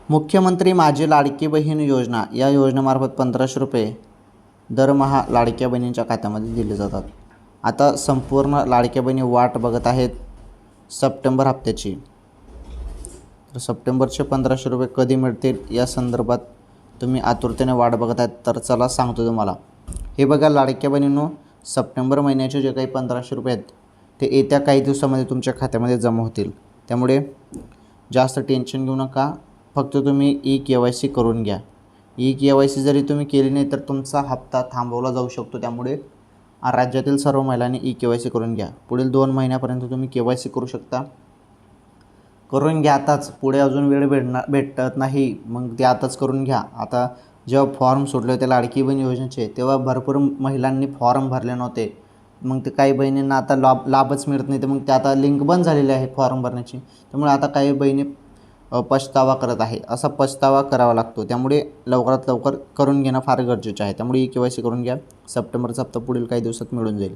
मुख्यमंत्री माझी लाडकी बहीण योजना या योजनेमार्फत 1500 रुपये दरमहा लाडक्या बहिणींच्या खात्यामध्ये दिले जातात. आता संपूर्ण लाडक्या बहिणी वाट बघत आहेत सप्टेंबर हप्त्याची. तर सप्टेंबरचे 1500 रुपये कधी मिळतील या संदर्भात तुम्ही आतुरतेने वाट बघत आहेत. तर चला सांगतो तुम्हाला. हे बघा लाडक्या बहिणींनो, सप्टेंबर महिन्याचे जे काही 1500 रुपये आहेत ते येत्या काही दिवसामध्ये तुमच्या खात्यामध्ये जमा होतील. त्यामुळे जास्त टेन्शन घेऊ नका. फक्त तुम्ही KYC करून घ्या. KYC जरी तुम्ही केली नाही तर तुमचा हप्ता थांबवला जाऊ शकतो. त्यामुळे राज्यातील सर्व महिलांनी KYC करून घ्या. पुढील 2 महिन्यापर्यंत तुम्ही KYC करू शकता. करून घ्या आताच. पुढे अजून वेळ भेटत नाही, मग ते आताच करून घ्या. आता जेव्हा फॉर्म सुटले होते लाडकी बहीण योजनेचे तेव्हा भरपूर महिलांनी फॉर्म भरले नव्हते. मग ते काही बहिणींना आता लाभच मिळत नाही. तर मग ते आता लिंक बंद झालेली आहे फॉर्म भरण्याची. त्यामुळे आता काही बहिणी पछतावा करत आहे. असा पछतावा करावा लागतो. त्यामुळे लवकरात लवकर करून घेणं फार गरजेचं आहे. त्यामुळे KYC करून घ्या. सप्टेंबरचा हप्ता पुढील काही दिवसात मिळून जाईल.